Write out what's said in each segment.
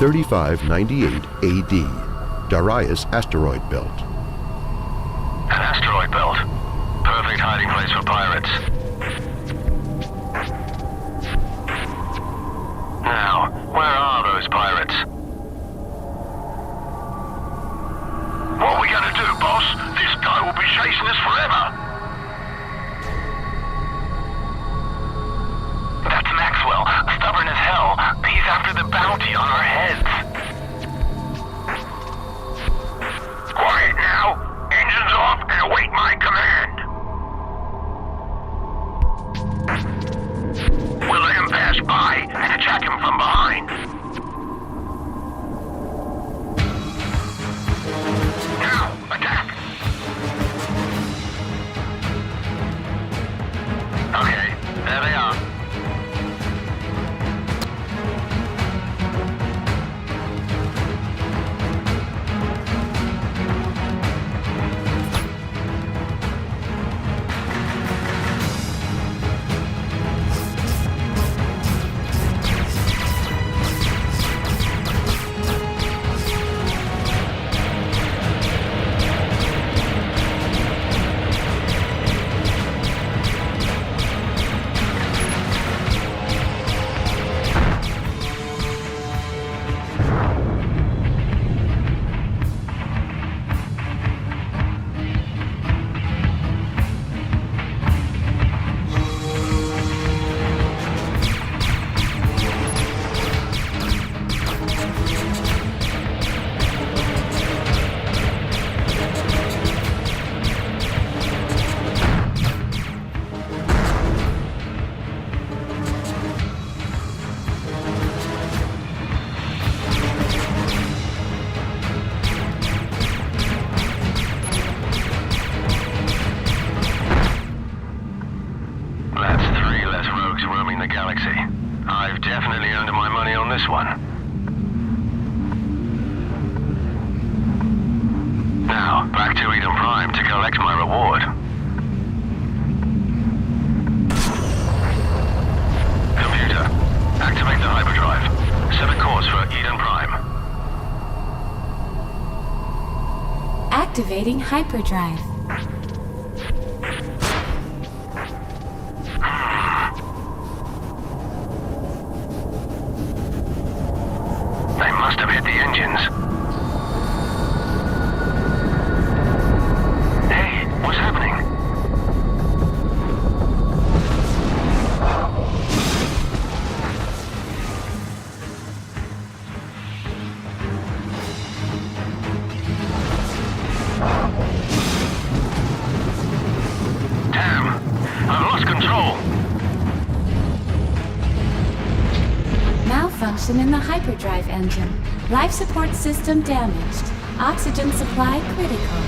3598 AD, Darius asteroid belt. An asteroid belt. Perfect hiding place for pirates. Now, where are those pirates? What are we gonna do, boss? This guy will be chasing us forever. That's Maxwell, stubborn as hell. He's after the bounty on our heads. Quiet now. Engines off and await my command. We'll let him pass by and attack him from behind. Now, attack! Okay, there they are. I've definitely earned my money on this one. Now, back to Eden Prime to collect my reward. Computer, activate the hyperdrive. Set a course for Eden Prime. Activating hyperdrive. They must have hit the engines. Hey, what's happening? Damn, I've lost control. Malfunction in the hyperdrive engine. Life support system damaged. Oxygen supply critical.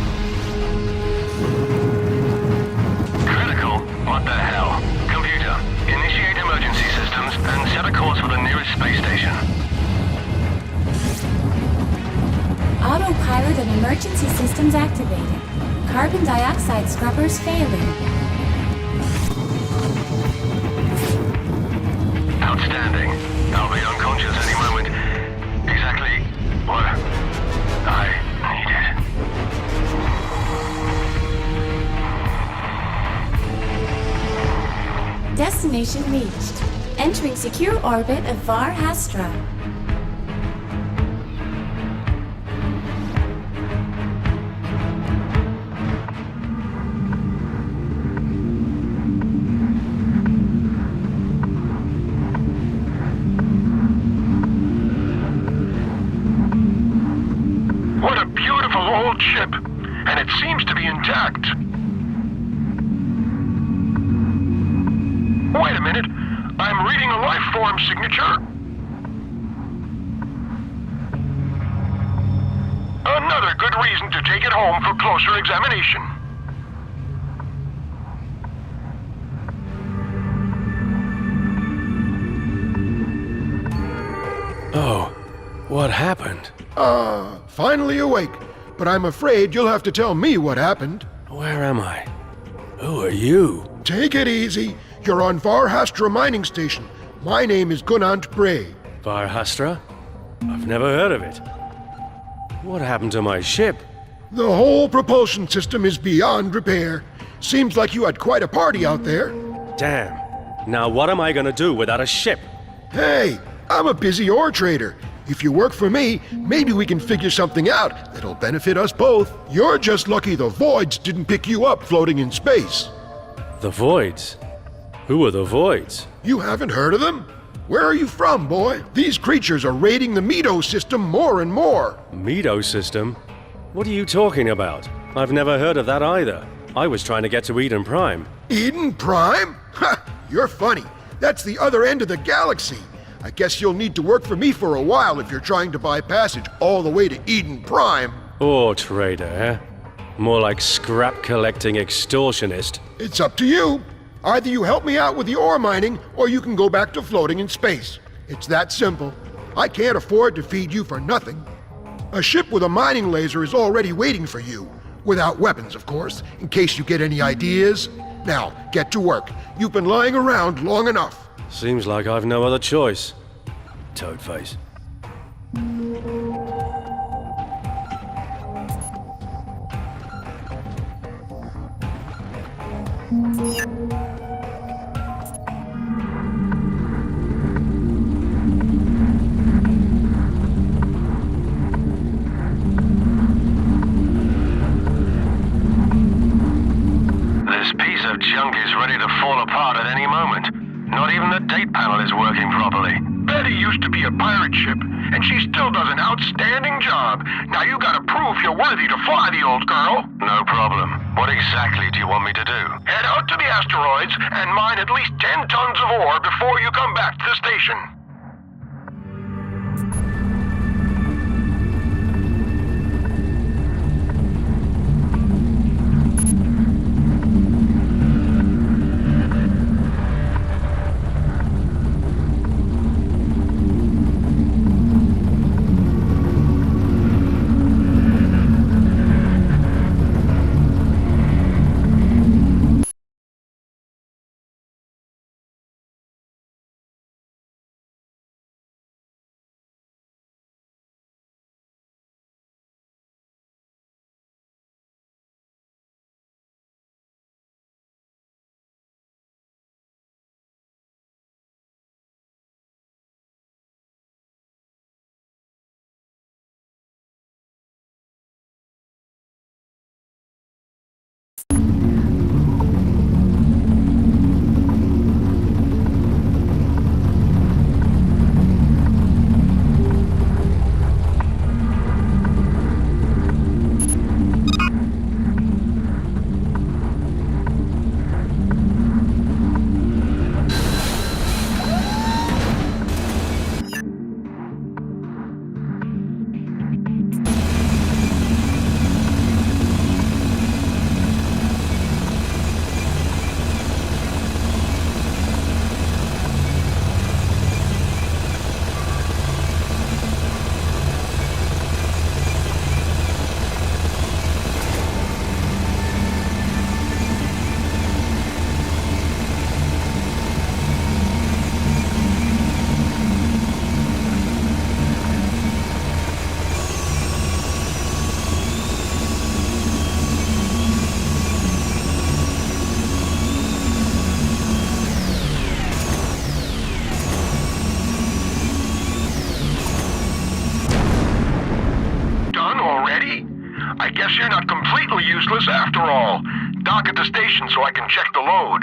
Critical? What the hell? Computer, initiate emergency systems and set a course for the nearest space station. Autopilot and emergency systems activated. Carbon dioxide scrubbers failing. Outstanding. I'll be unconscious any moment. Exactly what I needed. Destination reached. Entering secure orbit of Var Hastra. What a beautiful old ship, and it seems to be intact. Wait a minute, I'm reading a life form signature. Another good reason to take it home for closer examination. Oh, what happened? Finally awake. But I'm afraid you'll have to tell me what happened. Where am I? Who are you? Take it easy. You're on Var Hastra mining station. My name is Gunant Bray. Var Hastra? I've never heard of it. What happened to my ship? The whole propulsion system is beyond repair. Seems like you had quite a party out there. Damn. Now what am I gonna do without a ship? Hey, I'm a busy ore trader. If you work for me, maybe we can figure something out that'll benefit us both. You're just lucky the Voids didn't pick you up floating in space. The Voids? Who are the Voids? You haven't heard of them? Where are you from, boy? These creatures are raiding the Meadow system more and more. Meadow system? What are you talking about? I've never heard of that either. I was trying to get to Eden Prime. Eden Prime? Ha! You're funny. That's the other end of the galaxy. I guess you'll need to work for me for a while if you're trying to buy passage all the way to Eden Prime. Ore trader, eh? More like scrap collecting extortionist. It's up to you. Either you help me out with the ore mining, or you can go back to floating in space. It's that simple. I can't afford to feed you for nothing. A ship with a mining laser is already waiting for you. Without weapons, of course, in case you get any ideas. Now, get to work. You've been lying around long enough. Seems like I've no other choice. Toadface. This piece of junk is ready to fall apart at any moment. Not even the date panel is working properly. Betty used to be a pirate ship, and she still does an outstanding job. Now you gotta prove you're worthy to fly the old girl. No problem. What exactly do you want me to do? Head out to the asteroids and mine at least 10 tons of ore before you come back to the station. I guess you're not completely useless after all. Dock at the station so I can check the load.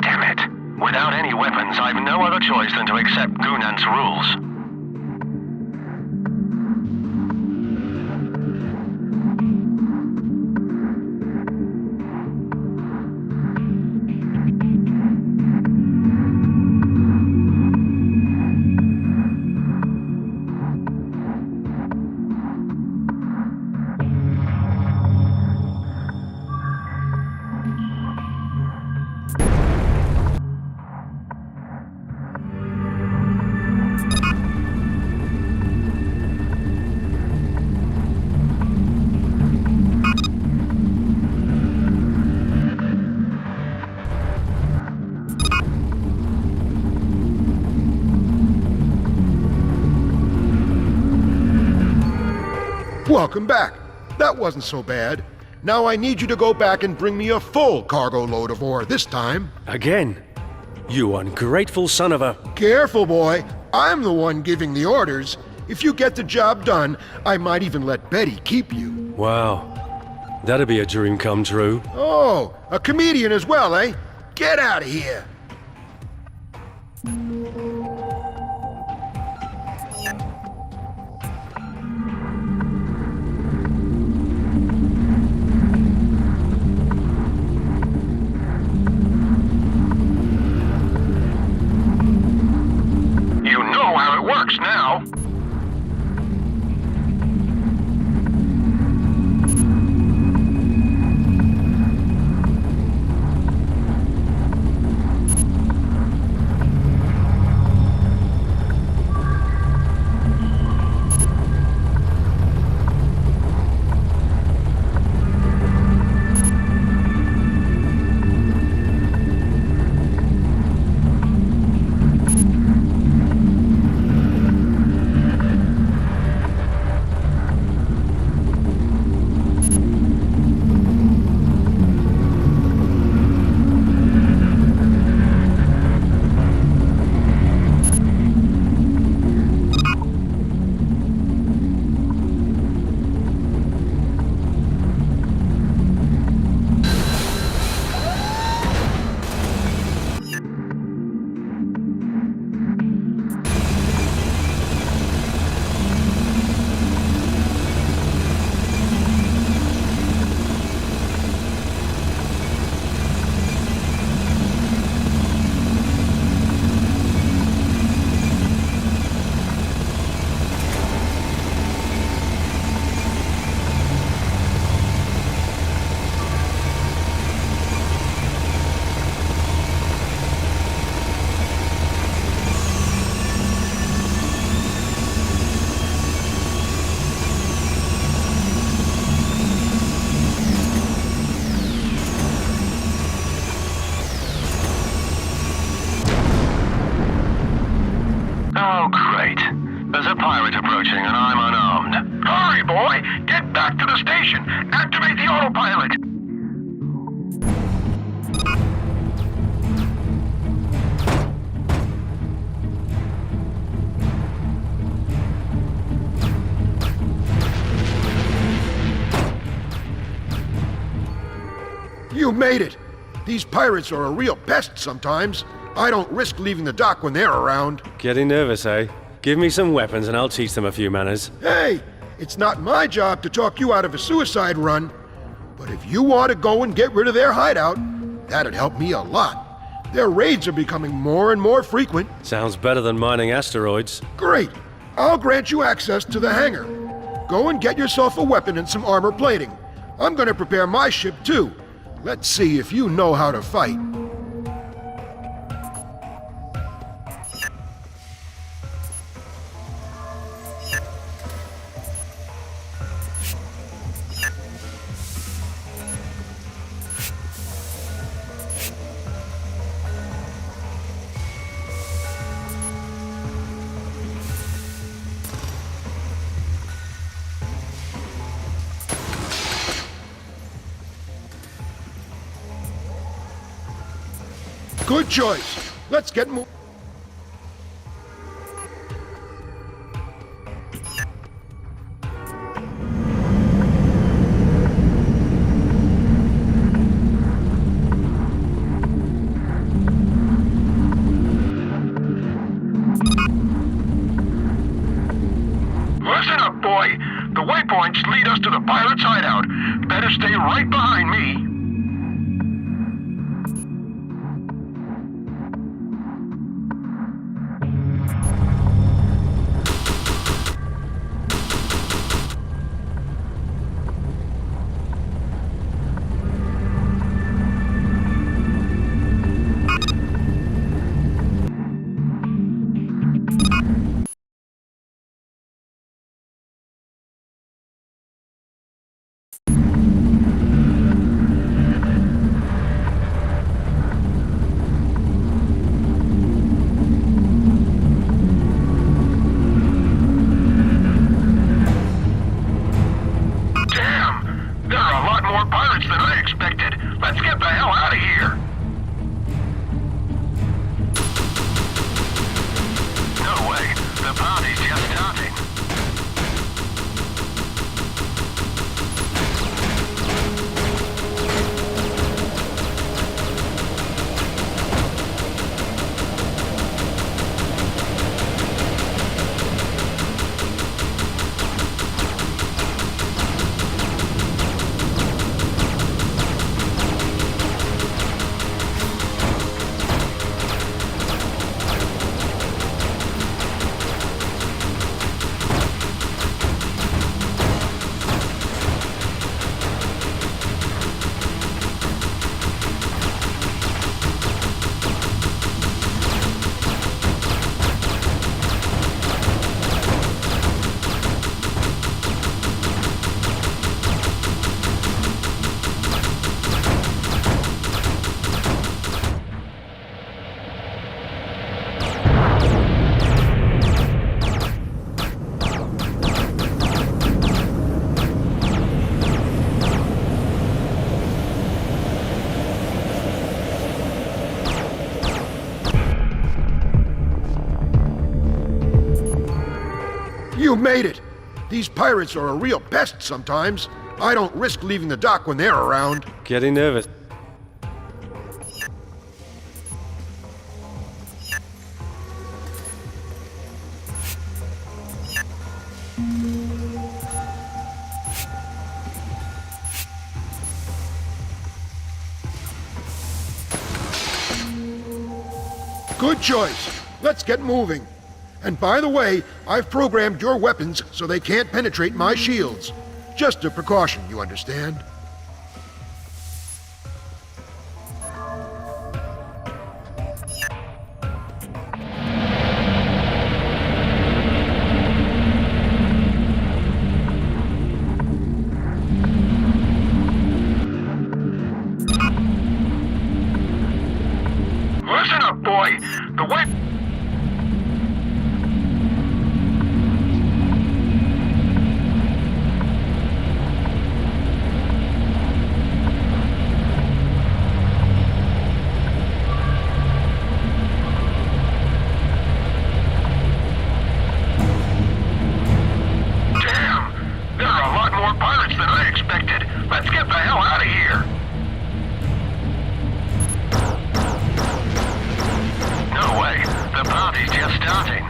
Damn it. Without any weapons, I've no other choice than to accept Gunant's rules. Welcome back. That wasn't so bad. Now I need you to go back and bring me a full cargo load of ore this time. Again? You ungrateful son of a... Careful, boy. I'm the one giving the orders. If you get the job done, I might even let Betty keep you. Wow. That'd be a dream come true. Oh, a comedian as well, eh? Get out of here. You know how it works now. Oh, great. There's a pirate approaching and I'm unarmed. Hurry, boy! Get back to the station! Activate the autopilot! You made it! These pirates are a real pest sometimes. I don't risk leaving the dock when they're around. Getting nervous, eh? Give me some weapons and I'll teach them a few manners. Hey, it's not my job to talk you out of a suicide run. But if you want to go and get rid of their hideout, that'd help me a lot. Their raids are becoming more and more frequent. Sounds better than mining asteroids. Great. I'll grant you access to the hangar. Go and get yourself a weapon and some armor plating. I'm going to prepare my ship too. Let's see if you know how to fight. Good choice. Let's get moving. Listen up, boy. The waypoints lead us to the pirate's hideout. Better stay right behind me. You made it! These pirates are a real pest sometimes. I don't risk leaving the dock when they're around. Getting nervous. Good choice. Let's get moving. And by the way, I've programmed your weapons so they can't penetrate my shields. Just a precaution, you understand? Listen up, boy. The way... Damn! There are a lot more pirates than I expected. Let's get the hell out of here. No way. The party's just starting.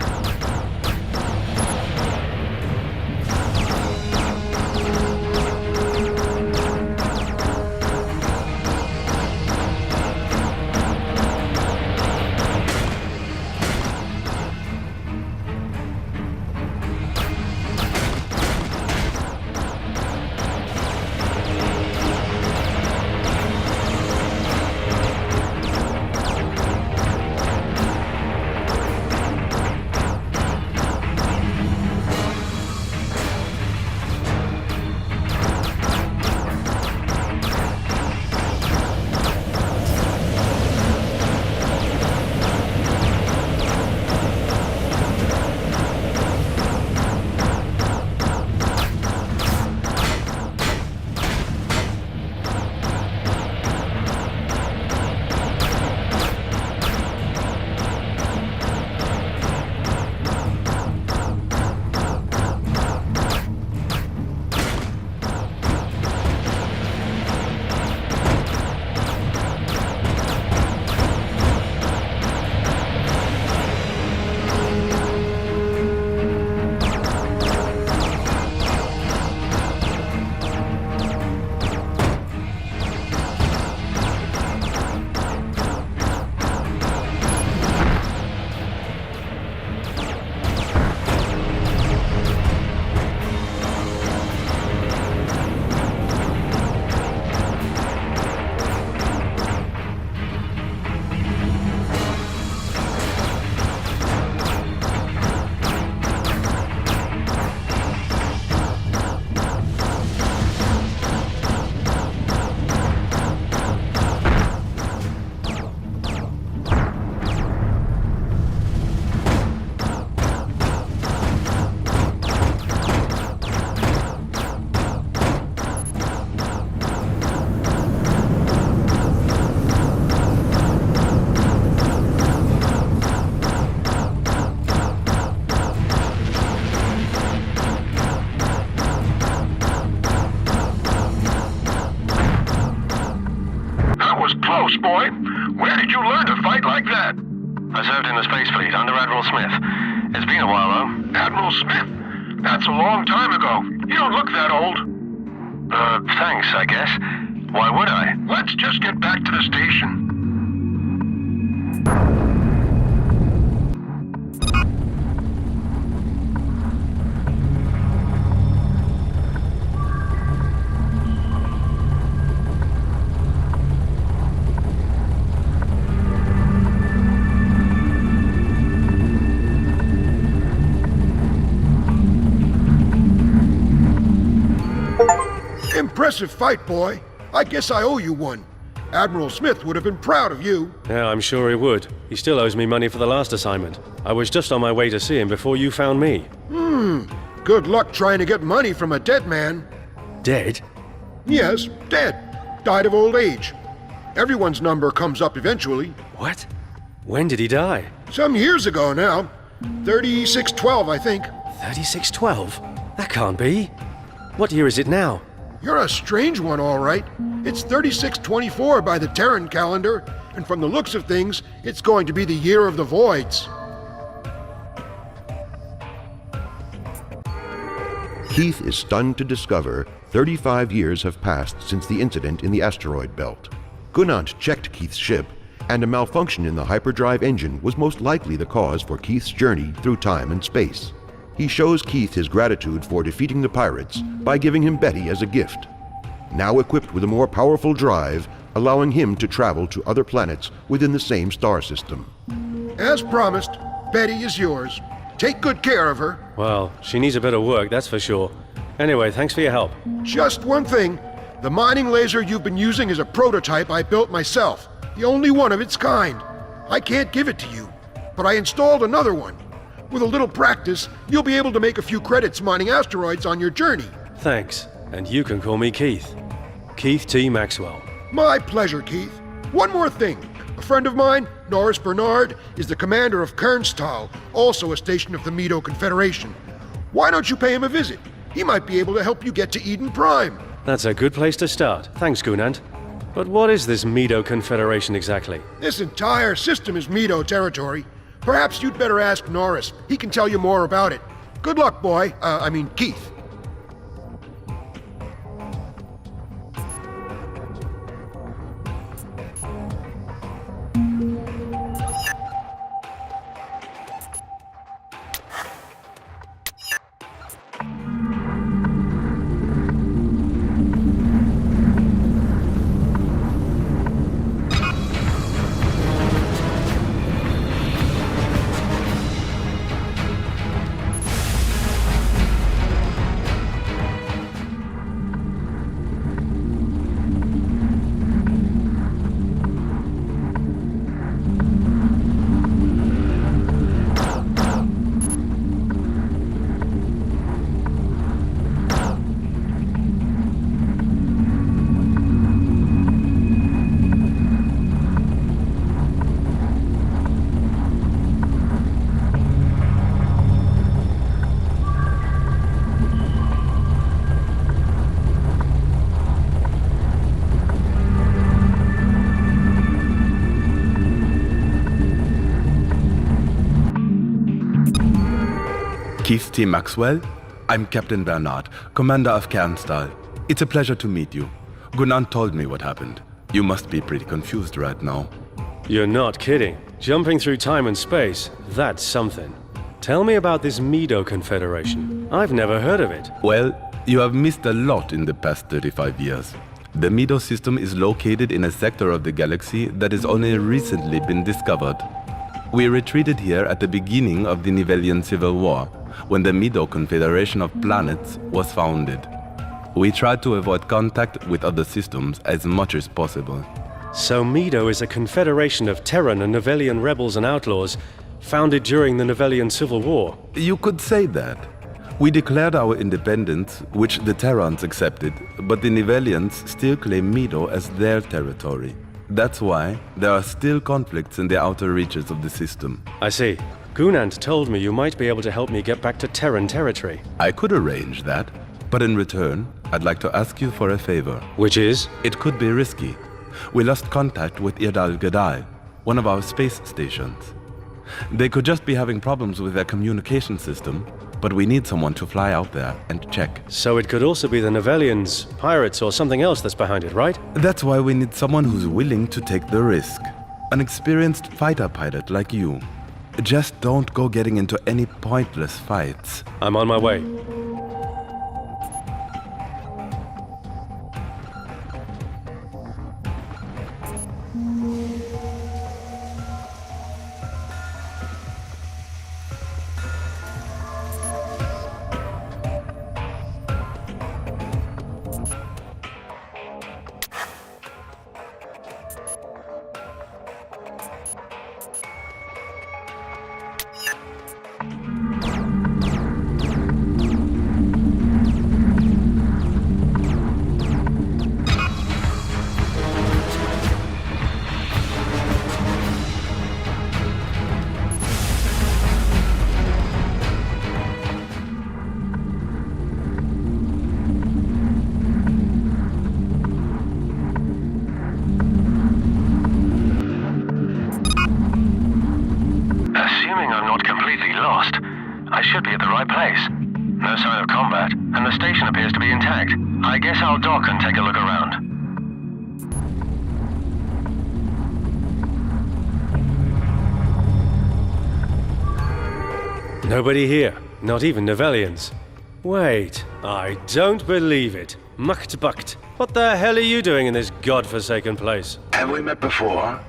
Close, boy. Where did you learn to fight like that? I served in the Space Fleet under Admiral Smith. It's been a while, though. Admiral Smith? That's a long time ago. You don't look that old. Thanks, I guess. Why would I? Let's just get back to the station. Impressive fight, boy. I guess I owe you one. Admiral Smith would have been proud of you. Yeah, I'm sure he would. He still owes me money for the last assignment. I was just on my way to see him before you found me. Good luck trying to get money from a dead man. Dead? Yes, dead. Died of old age. Everyone's number comes up eventually. What? When did he die? Some years ago now. 3612, I think. 3612? That can't be. What year is it now? You're a strange one, all right. It's 3624 by the Terran calendar, and from the looks of things, it's going to be the year of the voids. Keith is stunned to discover 35 years have passed since the incident in the asteroid belt. Gunant checked Keith's ship, and a malfunction in the hyperdrive engine was most likely the cause for Keith's journey through time and space. He shows Keith his gratitude for defeating the pirates by giving him Betty as a gift. Now equipped with a more powerful drive, allowing him to travel to other planets within the same star system. As promised, Betty is yours. Take good care of her. Well, she needs a bit of work, that's for sure. Anyway, thanks for your help. Just one thing. The mining laser you've been using is a prototype I built myself. The only one of its kind. I can't give it to you, but I installed another one. With a little practice, you'll be able to make a few credits mining asteroids on your journey. Thanks. And you can call me Keith. Keith T. Maxwell. My pleasure, Keith. One more thing. A friend of mine, Norris Bernard, is the commander of Kernstal, also a station of the Medo Confederation. Why don't you pay him a visit? He might be able to help you get to Eden Prime. That's a good place to start. Thanks, Gunant. But what is this Medo Confederation exactly? This entire system is Medo territory. Perhaps you'd better ask Norris. He can tell you more about it. Good luck, boy. Keith. Keith T. Maxwell? I'm Captain Bernard, commander of Kernstal. It's a pleasure to meet you. Gunant told me what happened. You must be pretty confused right now. You're not kidding. Jumping through time and space, that's something. Tell me about this Medo Confederation. I've never heard of it. Well, you have missed a lot in the past 35 years. The Medo system is located in a sector of the galaxy that has only recently been discovered. We retreated here at the beginning of the Nivelian Civil War, when the Medo Confederation of Planets was founded. We tried to avoid contact with other systems as much as possible. So Medo is a confederation of Terran and Nivelian rebels and outlaws, founded during the Nivelian Civil War. You could say that. We declared our independence, which the Terrans accepted, but the Nivelians still claim Medo as their territory. That's why there are still conflicts in the outer reaches of the system. I see. Gunant told me you might be able to help me get back to Terran territory. I could arrange that, but in return, I'd like to ask you for a favor. Which is? It could be risky. We lost contact with Irdal Gadai, one of our space stations. They could just be having problems with their communication system, but we need someone to fly out there and check. So it could also be the Nivelians, pirates, or something else that's behind it, right? That's why we need someone who's willing to take the risk. An experienced fighter pilot like you. Just don't go getting into any pointless fights. I'm on my way. I'm not completely lost. I should be at the right place. No sign of combat, and the station appears to be intact. I guess I'll dock and take a look around. Nobody here, not even Novellians. Wait, I don't believe it. Mucht. What the hell are you doing in this godforsaken place? Have we met before?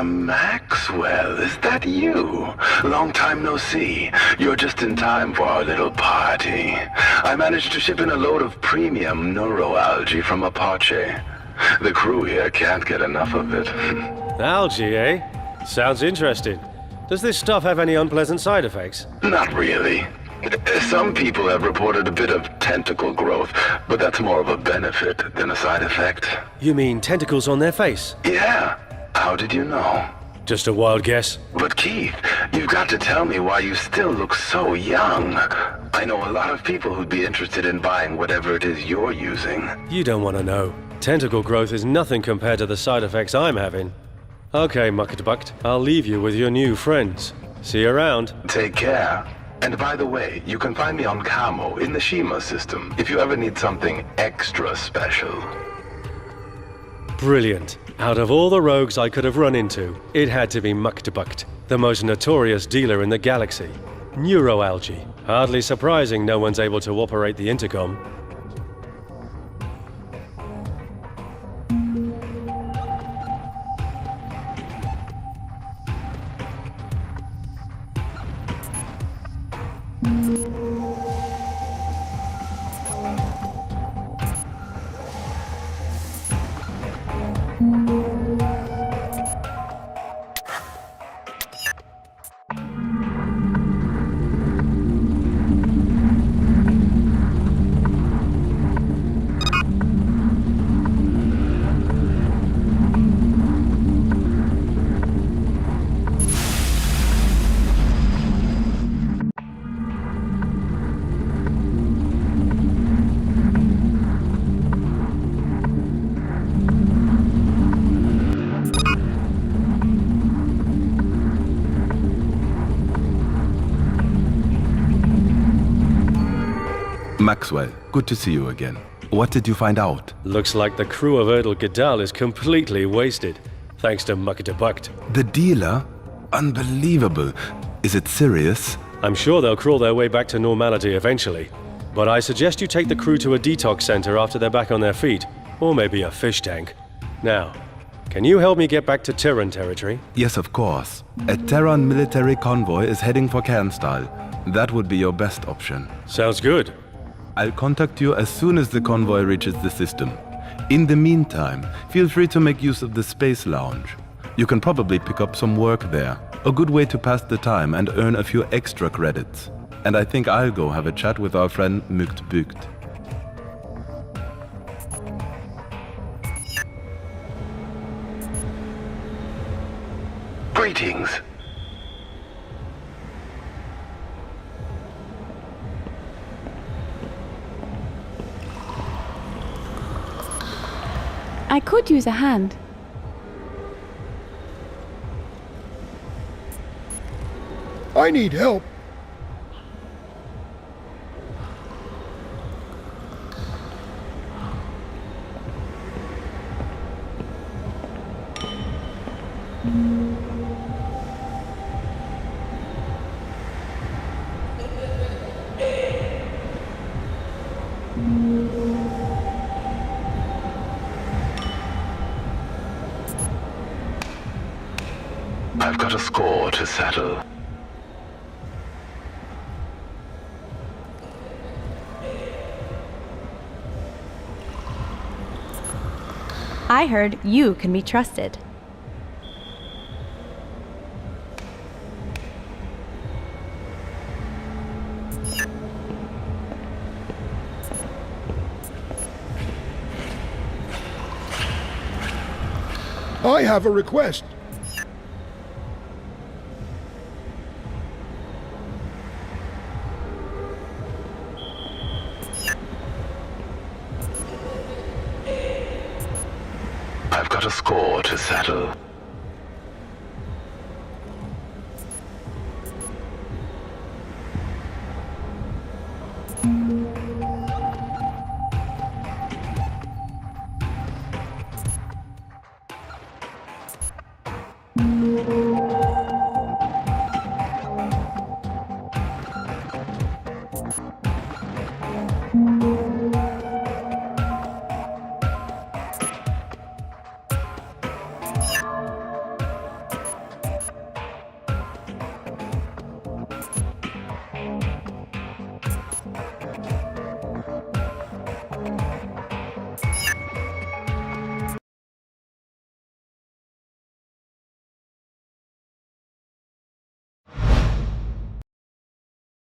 Maxwell, is that you? Long time no see. You're just in time for our little party. I managed to ship in a load of premium neuroalgae from Apache. The crew here can't get enough of it. Algae, eh? Sounds interesting. Does this stuff have any unpleasant side effects? Not really. Some people have reported a bit of tentacle growth, but that's more of a benefit than a side effect. You mean tentacles on their face? Yeah. How did you know? Just a wild guess. But Keith, you've got to tell me why you still look so young. I know a lot of people who'd be interested in buying whatever it is you're using. You don't want to know. Tentacle growth is nothing compared to the side effects I'm having. Okay, Mucketbucked, I'll leave you with your new friends. See you around. Take care. And by the way, you can find me on Camo in the Shima system if you ever need something extra special. Brilliant. Out of all the rogues I could have run into, it had to be Mucketbucked, the most notorious dealer in the galaxy. Neuroalgae. Hardly surprising no one's able to operate the intercom. Maxwell, good to see you again. What did you find out? Looks like the crew of Erdl Gadal is completely wasted, thanks to Mucketbucked. The dealer? Unbelievable. Is it serious? I'm sure they'll crawl their way back to normality eventually. But I suggest you take the crew to a detox center after they're back on their feet, or maybe a fish tank. Now, can you help me get back to Terran territory? Yes, of course. A Terran military convoy is heading for Cairnstal. That would be your best option. Sounds good. I'll contact you as soon as the convoy reaches the system. In the meantime, feel free to make use of the Space Lounge. You can probably pick up some work there. A good way to pass the time and earn a few extra credits. And I think I'll go have a chat with our friend Mucht. Greetings. I could use a hand. I need help. I've got a score to settle. I heard you can be trusted. I have a request. I've got a score to settle.